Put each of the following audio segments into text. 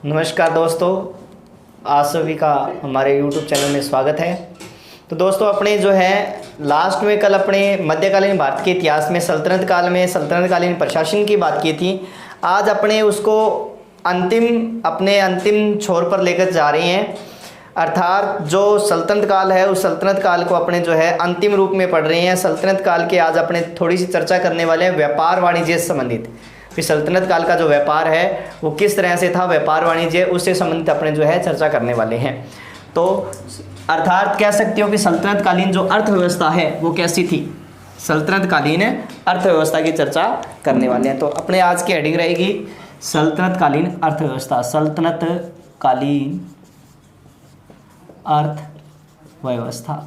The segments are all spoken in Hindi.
नमस्कार दोस्तों, आप सभी का हमारे YouTube चैनल में स्वागत है। तो दोस्तों, अपने जो है लास्ट में कल अपने मध्यकालीन भारत के इतिहास में सल्तनत काल में सल्तनतकालीन प्रशासन की बात की थी। आज अपने उसको अंतिम छोर पर लेकर जा रहे हैं, अर्थात जो सल्तनत काल है उस सल्तनत काल को अपने जो है अंतिम रूप में पढ़ रहे हैं। सल्तनत काल के आज अपने थोड़ी सी चर्चा करने वाले हैं व्यापार वाणिज्य से संबंधित। फिर सल्तनत काल का जो व्यापार है वो किस तरह से था, व्यापार वाणिज्य, उससे संबंधित अपने जो है चर्चा करने वाले हैं। तो अर्थात कह सकते हो कि सल्तनत कालीन जो अर्थव्यवस्था है वो कैसी थी, सल्तनत कालीन अर्थव्यवस्था की चर्चा करने वाले हैं। तो अपने आज की हेडिंग रहेगी सल्तनत कालीन अर्थव्यवस्था। सल्तनत कालीन अर्थव्यवस्था।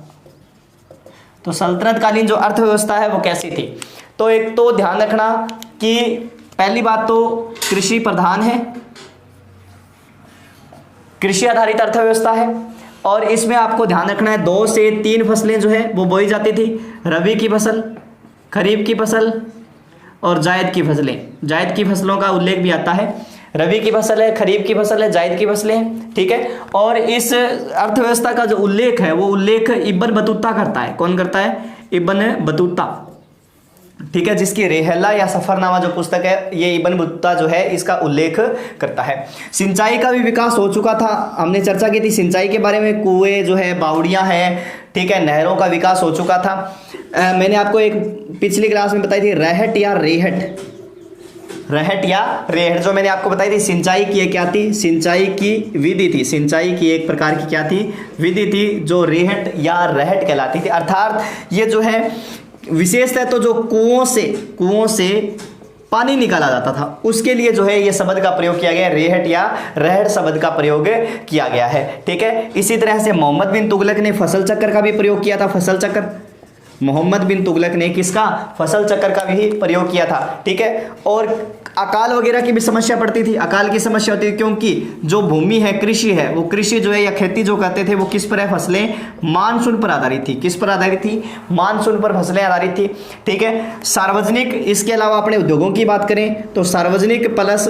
तो सल्तनत कालीन जो अर्थव्यवस्था है वो कैसी थी। तो एक तो ध्यान रखना कि पहली बात तो कृषि प्रधान है, कृषि आधारित अर्थव्यवस्था है। और इसमें आपको ध्यान रखना है 2 से 3 फसलें जो है वो बोई जाती थी। रबी की फसल, खरीफ की फसल और जायद की फसलें। जायद की फसलों का उल्लेख भी आता है। रबी की फसल है, खरीफ की फसल है, जायद की फसलें हैं, ठीक है। और इस अर्थव्यवस्था का जो उल्लेख है वो उल्लेख इब्न बतूता करता है। कौन करता है? इब्न बतूता, ठीक है, जिसकी रेहला या सफरनामा जो पुस्तक है ये इब्न बतूता जो है इसका उल्लेख करता है। सिंचाई का भी विकास हो चुका था, हमने चर्चा की थी सिंचाई के बारे में। कुएं जो है, बावड़ियां हैं, ठीक है, नहरों का विकास हो चुका था। मैंने आपको एक पिछली क्लास में बताई थी रहट या रेहट, जो मैंने आपको बताई थी सिंचाई की क्या थी, सिंचाई की विधि थी। सिंचाई की एक प्रकार की क्या थी, विधि थी, जो रेहट या रहट कहलाती थी। अर्थात ये जो है विशेषतः तो जो कुओं से पानी निकाला जाता था उसके लिए जो है ये शब्द का प्रयोग किया गया, रेहट या रहट शब्द का प्रयोग किया गया है, ठीक है। इसी तरह से मोहम्मद बिन तुगलक ने फसल चक्र का भी प्रयोग किया था। फसल चक्र, मोहम्मद बिन तुगलक ने किसका? फसल चक्र का भी प्रयोग किया था, ठीक है। और अकाल वगैरह की भी समस्या पड़ती थी, अकाल की समस्या होती थी क्योंकि जो भूमि है, कृषि है, वो कृषि जो है या खेती जो करते थे वो किस पर है? फसलें मानसून पर आधारित थी। किस पर आधारित थी? मानसून पर फसलें आधारित थी, ठीक है। सार्वजनिक, इसके अलावा अपने उद्योगों की बात करें तो सार्वजनिक प्लस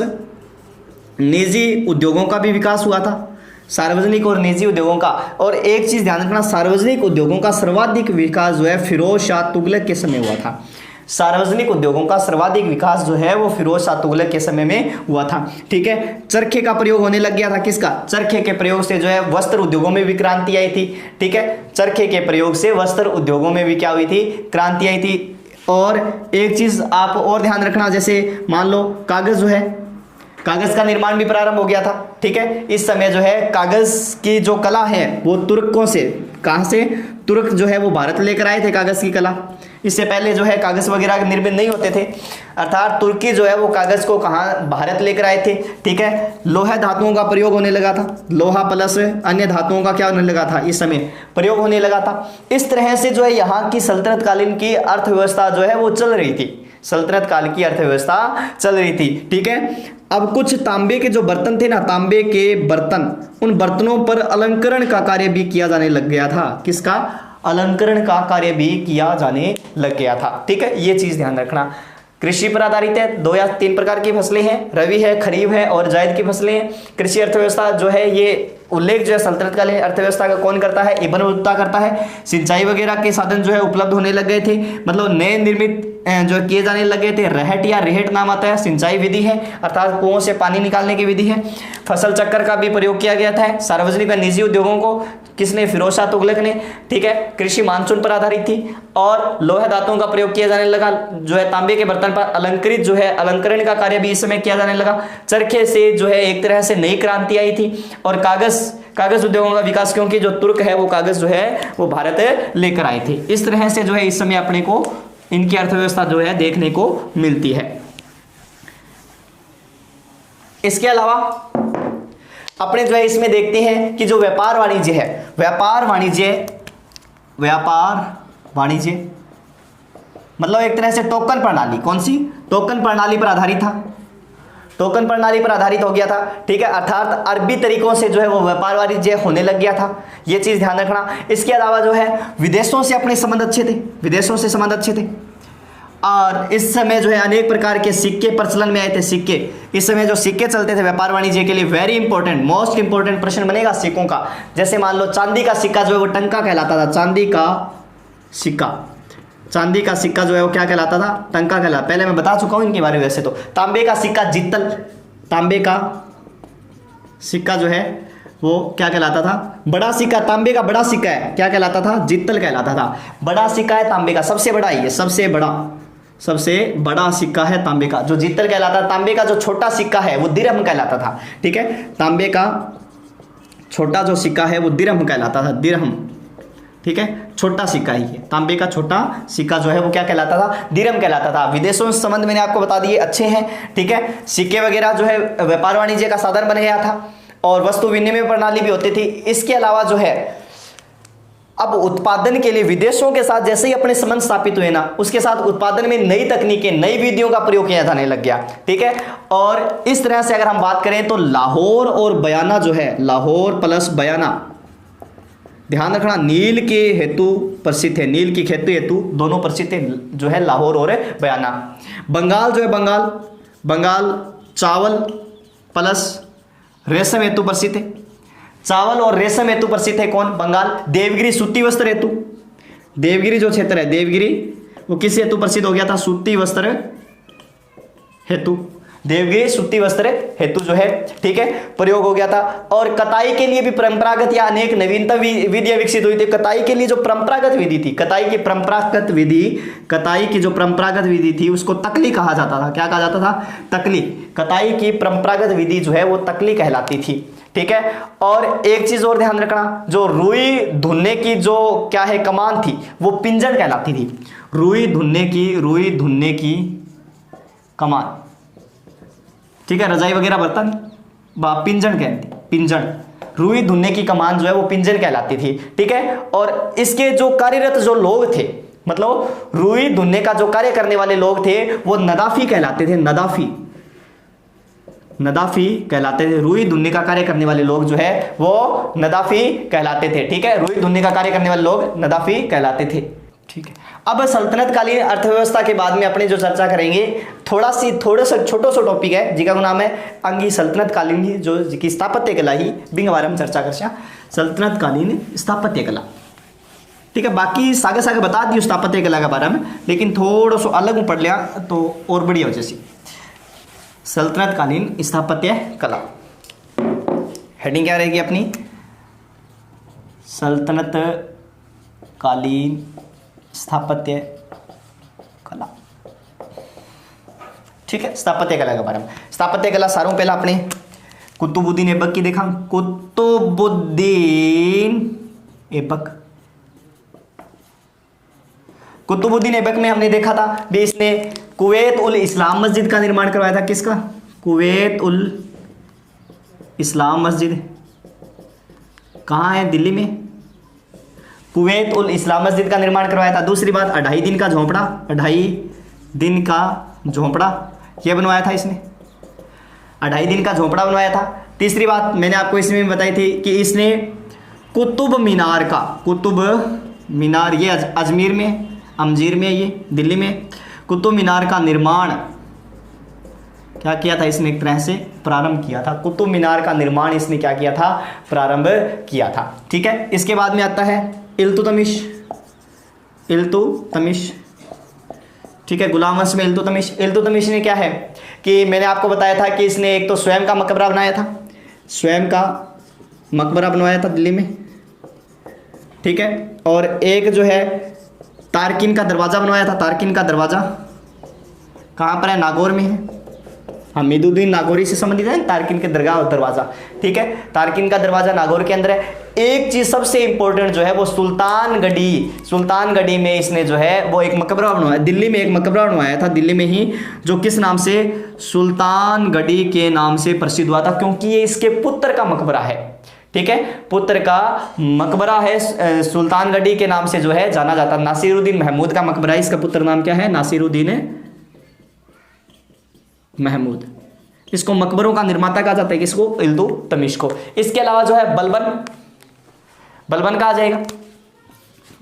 निजी उद्योगों का भी विकास हुआ था, सार्वजनिक और निजी उद्योगों का। और एक चीज ध्यान रखना, सार्वजनिक उद्योगों का सर्वाधिक विकास जो है फिरोज शाह तुगलक के समय हुआ था। सार्वजनिक उद्योगों का सर्वाधिक विकास जो है वो फिरोज शाह तुगलक के समय में हुआ था, ठीक है। चरखे का प्रयोग होने लग गया था। किसका? चरखे के प्रयोग से जो है वस्त्र उद्योगों में भी क्रांति आई थी, ठीक है। चरखे के प्रयोग से वस्त्र उद्योगों में भी क्या हुई थी? क्रांति आई थी। और एक चीज आप और ध्यान रखना, जैसे मान लो कागज जो है, कागज का निर्माण भी प्रारंभ हो गया था, ठीक है। इस समय जो है कागज की जो कला है वो तुर्कों से, कहां से? तुर्क जो है वो भारत लेकर आए थे कागज की कला। इससे पहले जो है कागज वगैरह निर्मित नहीं होते थे, अर्थात तुर्की जो है वो कागज को कहां? भारत लेकर आए थे, ठीक है। लोहा धातुओं का प्रयोग होने लगा था, लोहा प्लस अन्य धातुओं का क्या होने लगा था? इस समय प्रयोग होने लगा था। इस तरह से जो है यहाँ की सल्तनत कालीन की अर्थव्यवस्था जो है वो चल रही थी, सल्तनत काल की अर्थव्यवस्था चल रही थी, ठीक है। अब कुछ तांबे के जो बर्तन थे ना, तांबे के बर्तन, उन बर्तनों पर अलंकरण का कार्य भी किया जाने लग गया था। किसका? अलंकरण का कार्य भी किया जाने लग गया था, ठीक है। ये चीज ध्यान रखना। कृषि पर आधारित है, 2 या 3 प्रकार की फसलें हैं, रबी है, खरीफ है और जायद की फसलें हैं। कृषि अर्थव्यवस्था जो है ये उल्लेख जो है सल्तनत कालीन अर्थव्यवस्था का कौन करता है? इब्न बतूता करता है। सिंचाई वगैरह के साधन जो है उपलब्ध होने लग गए थे, मतलब नए निर्मित जो किए जाने लग गए थे। रहट या रेहट नाम आता है, सिंचाई विधि है, अर्थात कुओं से पानी निकालने की विधि है। फसल चक्र का भी प्रयोग किया गया था। सार्वजनिक व निजी उद्योगों को किसने? फिरोज शाह तुगलक ने, ठीक है। कृषि मानसून पर आधारित थी और लोहा धातुओं का प्रयोग किया जाने लगा, जो है तांबे के बर्तन पर अलंकृत जो है अलंकरण का कार्य भी इस समय किया जाने लगा। चरखे से जो है एक तरह से नई क्रांति आई थी। और कागज उद्योगों का विकास, क्योंकि जो तुर्क है वो कागज जो है वो भारत लेकर आए थे। इस तरह से जो है इस समय अपने को इनकी अर्थव्यवस्था जो है देखने को मिलती है। इसके अलावा अपने जो है इसमें देखते हैं कि जो व्यापार वाणिज्य है, व्यापार वाणिज्य मतलब एक तरह से टोकन प्रणाली। कौन सी? टोकन प्रणाली पर आधारित था, टोकन प्रणाली पर आधारित हो गया था, ठीक है। अर्थात अरबी तरीकों से जो है वो व्यापार वाणिज्य होने लग गया था, ये चीज ध्यान रखना। इसके अलावा जो है विदेशों से अपने संबंध अच्छे थे, विदेशों से संबंध अच्छे थे। और इस समय जो है अनेक प्रकार के सिक्के प्रचलन में आए थे, सिक्के। इस समय जो सिक्के चलते थे व्यापार वाणिज्य के लिए, वेरी इंपॉर्टेंट, मोस्ट इंपॉर्टेंट प्रश्न बनेगा सिक्कों का। जैसे मान लो चांदी का सिक्का जो है वो टंका कहलाता था, चांदी का सिक्का, चांदी का सिक्का जो है वो क्या कहलाता था, टंका कहलाता। पहले मैं बता चुका हूं इनके बारे में। वैसे तो तांबे का सिक्का जित्तल, तांबे का सिक्का जो है वो क्या कहलाता था, बड़ा सिक्का, तांबे का बड़ा सिक्का है क्या कहलाता था, जित्तल कहलाता था। बड़ा सिक्का है तांबे का, सबसे बड़ा ही है, सबसे बड़ा सिक्का है तांबे का, जो जित्तल कहलाता था। तांबे का जो छोटा सिक्का है वो दिरहम कहलाता था, ठीक है। तांबे का छोटा जो सिक्का है वो दिरहम कहलाता था, दिरहम, ठीक है, छोटा सिक्का ही है। तांबे का छोटा सिक्का जो है वो क्या कहलाता था, दिरहम कहलाता था। विदेशों से संबंध मैंने आपको बता दिए अच्छे हैं, ठीक है। सिक्के वगैरह जो है व्यापार वाणिज्य का साधन बन गया था और वस्तु विनिमय प्रणाली भी होती थी। इसके अलावा जो है अब उत्पादन के लिए विदेशों के साथ जैसे ही अपने संबंध स्थापित हुए ना, उसके साथ उत्पादन में नई तकनीकें, नई विधियों का प्रयोग किया जाने लग गया, ठीक है। और इस तरह से अगर हम बात करें तो लाहौर और बयाना जो है, लाहौर प्लस बयाना, ध्यान रखना, नील के हेतु प्रसिद्ध है, नील की खेती हेतु दोनों प्रसिद्ध है जो है लाहौर और बयाना। बंगाल जो है, बंगाल चावल प्लस रेशम हेतु प्रसिद्ध है, चावल और रेशम हेतु प्रसिद्ध है कौन, बंगाल। देवगिरी सूती वस्त्र हेतु, देवगिरी जो क्षेत्र है, देवगिरी वो किस हेतु प्रसिद्ध हो गया था, सूती वस्त्र हेतु, देवगिरी सूती वस्त्र हेतु जो है, ठीक है, प्रयोग हो गया था। और कताई के लिए भी परंपरागत या अनेक नवीनतम विधियां विकसित हुई थी। कताई के लिए जो परंपरागत विधि थी, कताई की जो परंपरागत विधि थी उसको तकली कहा जाता था। क्या कहा जाता था, तकली। कताई की परंपरागत विधि जो है वो तकली कहलाती थी, ठीक है। और एक चीज और ध्यान रखना, जो रुई धुनने की जो क्या है कमान थी वो पिंजन कहलाती थी। रुई धुनने की कमान, ठीक है, रजाई वगैरह बर्तन पिंजन कहते, पिंजन, रुई धुनने की कमान जो है वो पिंजन कहलाती थी, ठीक है। और इसके जो कार्यरत जो लोग थे, मतलब रुई धुनने का जो कार्य करने वाले लोग थे वो नदाफी कहलाते थे, नदाफी कहलाते थे। रुई धुनने का कार्य करने वाले लोग जो है वो नदाफी कहलाते थे, ठीक है। रुई धुनने का कार्य करने वाले लोग नदाफी कहलाते थे, ठीक है। अब सल्तनत कालीन अर्थव्यवस्था के बाद में अपनी जो चर्चा करेंगे, थोड़ा सा छोटो सो टॉपिक है जिसका नाम है अंगी सल्तनत कालीन की जो की स्थापत्य कला ही बिंग बारे में चर्चा कर सल्तनत कालीन स्थापत्य कला, ठीक है। बाकी सागे बता दी स्थापत्य कला के बारे में, लेकिन थोड़ा सा अलग में पढ़ लिया तो और बढ़िया हो जैसी। सल्तनत कालीन स्थापत्य कला, हेडिंग क्या रहेगी अपनी, सल्तनत कालीन स्थापत्य कला, ठीक है। स्थापत्य कला के बारे में, स्थापत्य कला सारों पहला अपने कुतुबुद्दीन ऐबक की देखा, कुतुबुद्दीन ऐबक में हमने देखा था भी इसने कुवैत उल इस्लाम मस्जिद का निर्माण करवाया था। किसका, कुवैत उल इस्लाम मस्जिद कहाँ है, दिल्ली में, कुवैत उल इस्लाम मस्जिद का निर्माण करवाया था। दूसरी बात, 2.5 दिन का झोंपड़ा, 2.5 दिन का झोंपड़ा यह बनवाया था इसने, 2.5 दिन का झोंपड़ा बनवाया था। तीसरी बात मैंने आपको इसमें बताई थी कि इसने कुतुब मीनार ये अजमेर में, अमजीर में, ये दिल्ली में, कुतुब मीनार का निर्माण क्या किया था इसने, एक तरह से प्रारंभ किया था। कुतुब मीनार का निर्माण इसने क्या किया था, प्रारंभ किया था, ठीक है। इसके बाद में आता है इल्तुतमिश, ठीक है, गुलाम वंश में इल्तुतमिश ने क्या है कि मैंने आपको बताया था कि इसने एक तो स्वयं का मकबरा बनाया था, स्वयं का मकबरा बनवाया था दिल्ली में, ठीक है। और एक जो है तारकिन का दरवाज़ा बनवाया था। तारकिन का दरवाज़ा कहाँ पर है, नागौर में है। हमीदुद्दीन नागौरी से संबंधित है तारकिन के दरगाह और दरवाज़ा, ठीक है। तारकिन का दरवाज़ा नागौर के अंदर है। एक चीज़ सबसे इंपॉर्टेंट जो है वो सुल्तानगढ़ी में इसने जो है वो एक मकबरा बनवाया, दिल्ली में एक मकबरा बनवाया था, दिल्ली में ही, जो किस नाम से, सुल्तानगढ़ी के नाम से प्रसिद्ध हुआ था, क्योंकि ये इसके पुत्र का मकबरा है, ठीक है, पुत्र का मकबरा है, सुल्तानगढ़ी के नाम से जो है जाना जाता। नासिरुद्दीन महमूद का मकबरा है, इसका पुत्र नाम क्या है, नासिरुद्दीन महमूद। इसको मकबरों का निर्माता कहा जाता है, किसको, इल्तुतमिश को। इसके अलावा जो है बलबन कहा जाएगा।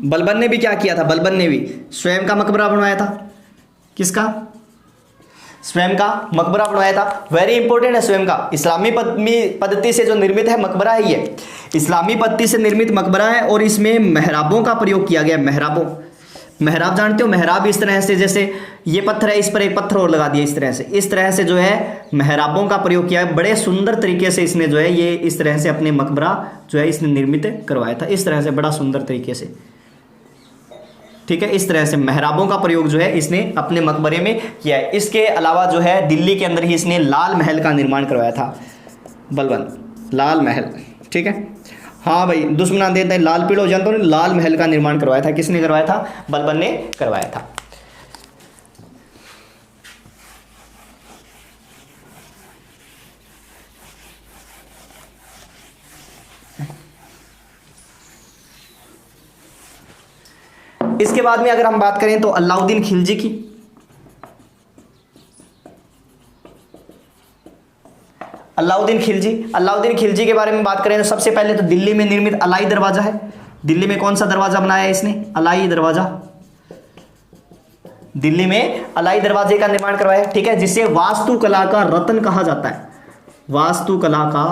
बलबन ने भी क्या किया था, बलबन ने भी स्वयं का मकबरा बनवाया था। किसका, स्वयं का मकबरा बनवाया था। वेरी इंपॉर्टेंट है स्वयं का। इस्लामी पद्धति से जो निर्मित है मकबरा है, ये इस्लामी पद्धति से निर्मित मकबरा है और इसमें मेहराबों का प्रयोग किया गया। मेहराबों, मेहराब जानते हो, मेहराब इस तरह से, जैसे ये पत्थर है, इस पर एक पत्थर और लगा दिया, इस तरह से जो है मेहराबों का प्रयोग किया है। बड़े सुंदर तरीके से इसने जो है ये इस तरह से अपने मकबरा जो है इसने निर्मित करवाया था, इस तरह से बड़ा सुंदर तरीके से, ठीक है। इस तरह से मेहराबों का प्रयोग जो है इसने अपने मकबरे में किया है। इसके अलावा जो है दिल्ली के अंदर ही इसने लाल महल का निर्माण करवाया था, बलबन लाल महल, ठीक है। हाँ भाई, दुश्मन देते हैं लाल पीढ़ हो जाता है, लाल महल का निर्माण करवाया था। किसने करवाया था? बलबन ने करवाया था। इसके बाद में अगर हम बात करें तो अलाउद्दीन खिलजी की, अलाउद्दीन खिलजी के बारे में बात करें तो सबसे पहले तो दिल्ली में निर्मित अलाई दरवाजा है। दिल्ली में कौन सा दरवाजा बनाया है इसने? अलाई दरवाजा। दिल्ली में अलाई दरवाजे का निर्माण करवाया है, ठीक है, जिसे वास्तुकला का रत्न कहा जाता है। वास्तुकला का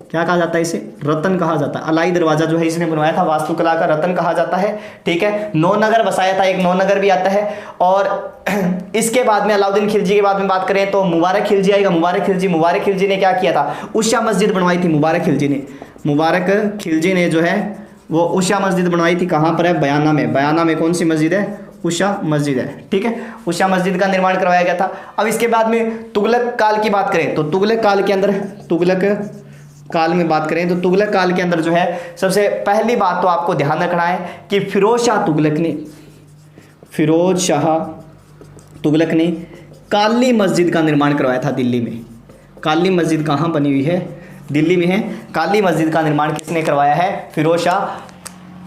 क्या कहा जाता है? इसे रत्न कहा जाता है। अलाई दरवाजा जो है इसने बनवाया था, वास्तुकला का रत्न कहा जाता है, ठीक है। नौनगर बसाया था, एक नौनगर भी आता है। और इसके बाद में अलाउद्दीन खिलजी के बाद में बात करें तो मुबारक खिलजी आएगा। मुबारक खिलजी ने क्या किया था? उषा मस्जिद बनवाई थी। मुबारक खिलजी ने जो है वो उषा मस्जिद बनवाई थी। कहाँ पर है? बयाना में। बयाना में कौन सी मस्जिद है? उषा मस्जिद है, ठीक है। उषा मस्जिद का निर्माण करवाया गया था। अब इसके बाद में तुगलक काल की बात करें तो तुगलक काल के अंदर, तुगलक काल में बात करें तो तुगलक काल के अंदर जो है सबसे पहली बात तो आपको ध्यान रखना है कि फिरोज शाह तुगलक ने काली मस्जिद का निर्माण करवाया था दिल्ली में। काली मस्जिद कहाँ बनी हुई है? दिल्ली में है। काली मस्जिद का निर्माण किसने करवाया है? फिरोज शाह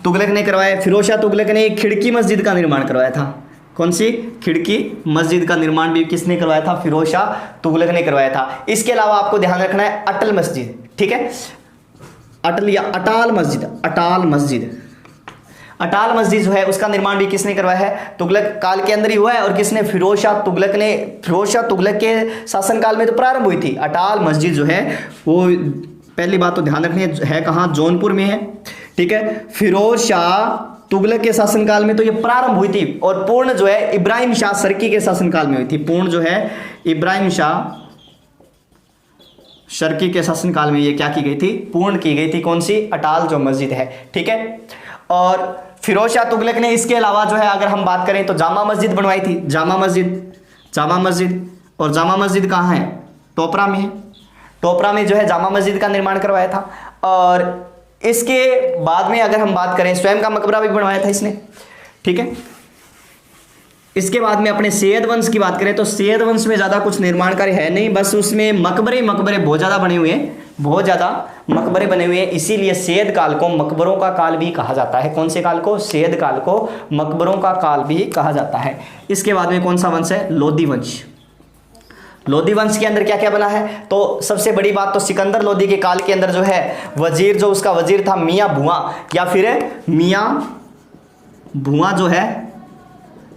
तुगलक ने करवाया। फिरोज शाह तुगलक ने एक खिड़की मस्जिद का निर्माण करवाया था। कौन सी? खिड़की मस्जिद का निर्माण भी किसने करवाया था? फिरोज शाह तुगलक ने करवाया था। इसके अलावा आपको ध्यान रखना है अटल मस्जिद, ठीक है। अटल या अटाल मस्जिद जो है उसका निर्माण भी किसने करवाया है? तुगलक काल के अंदर ही हुआ है। और किसने? फिरोज शाह तुगलक के शासनकाल में तो प्रारंभ हुई थी। अटाल मस्जिद जो है वो पहली बात तो ध्यान रखनी है कहाँ? जौनपुर में है, ठीक है। फिरोज शाह तुगलक के शासनकाल में तो ये प्रारंभ हुई थी और पूर्ण जो है इब्राहिम शाह शर्की के शासनकाल में हुई थी। पूर्ण जो है इब्राहिम शाह शर्की के शासनकाल में ये क्या की गई थी? पूर्ण की गई थी। कौन सी? अटाल जो मस्जिद है, ठीक है। और फिरोज शाह तुगलक ने इसके अलावा जो है अगर हम बात करें तो जामा मस्जिद बनवाई थी। जामा मस्जिद और जामा मस्जिद कहाँ है? टोपरा में है। टोपरा में जो है जामा मस्जिद का निर्माण करवाया था। और इसके बाद में अगर हम बात करें स्वयं का मकबरा भी बनवाया था इसने, ठीक है। इसके बाद में अपने सैयद वंश की बात करें तो सैयद वंश में ज़्यादा कुछ निर्माण कार्य है नहीं, बस उसमें मकबरे बहुत ज़्यादा बने हुए हैं, बहुत ज़्यादा मकबरे बने हुए हैं। इसीलिए सैयद काल को मकबरों का काल भी कहा जाता है। कौन से काल को? सैयद काल को मकबरों का काल भी कहा जाता है। इसके बाद में कौन सा वंश है? लोधी वंश। लोधी वंश के अंदर क्या क्या बना है? तो सबसे बड़ी बात तो सिकंदर लोधी के काल के अंदर जो है वजीर, जो उसका वजीर था मियाँ भुआ या फिर मियाँ भुआ जो है,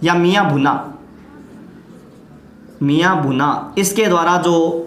या मियाँ भुना, इसके द्वारा जो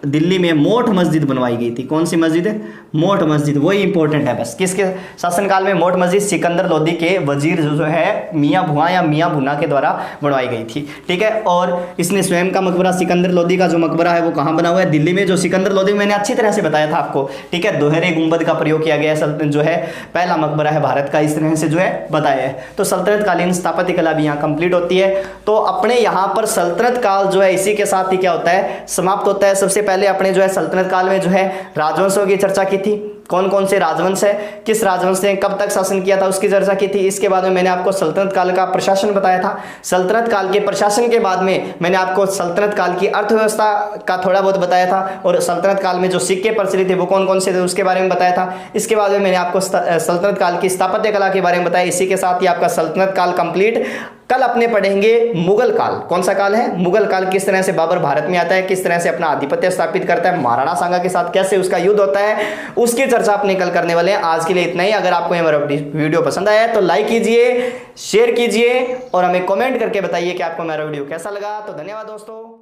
दिल्ली में मोठ मस्जिद बनवाई गई थी। कौन सी मस्जिद है? मोठ मस्जिद। वही इंपॉर्टेंट है बस। किसके शासनकाल में? मोठ मस्जिद सिकंदर लोधी के वजीर जो है मियाँ भुआ या मियाँ भुना के द्वारा बनवाई गई थी, ठीक है। और इसने स्वयं का मकबरा, सिकंदर लोधी का जो मकबरा है वो कहाँ बना हुआ है? दिल्ली में। जो सिकंदर लोधी मैंने अच्छी तरह से बताया था आपको, ठीक है। दोहरे गुंबद का प्रयोग किया गया जो है पहला मकबरा है भारत का, इस तरह से जो है बताया है। तो सल्तनत कालीन स्थापत्य कला भी यहाँ कंप्लीट होती है। तो अपने यहाँ पर सल्तनत काल जो है इसी के साथ ही क्या होता है? समाप्त होता है। सबसे पहले अपने जो है सल्तनत काल में जो है राजवंशों की चर्चा की थी। कौन कौन से राजवंश है, किस राजवंश ने कब तक शासन किया था, उसकी चर्चा की थी। इसके बाद में मैंने आपको सल्तनत काल का प्रशासन बताया था। सल्तनत काल के प्रशासन के बाद में मैंने आपको सल्तनत काल की अर्थव्यवस्था का थोड़ा बहुत बताया था। और सल्तनत काल में जो सिक्के प्रचलित थे वो कौन कौन से थे उसके बारे में बताया था। इसके बाद में मैंने आपको सल्तनत काल की स्थापत्य कला के बारे में बताया। इसी के साथ ही आपका सल्तनत काल कंप्लीट। कल अपने पढ़ेंगे मुगल काल। कौन सा काल है? मुगल काल। किस तरह से बाबर भारत में आता है, किस तरह से अपना आधिपत्य स्थापित करता है, महाराणा सांगा के साथ कैसे उसका युद्ध होता है, उसकी चर्चा अपने कल करने वाले हैं। आज के लिए इतना ही। अगर आपको हमारा वीडियो पसंद आया तो लाइक कीजिए, शेयर कीजिए और हमें कमेंट करके बताइए कि आपको हमारा वीडियो कैसा लगा। तो धन्यवाद दोस्तों।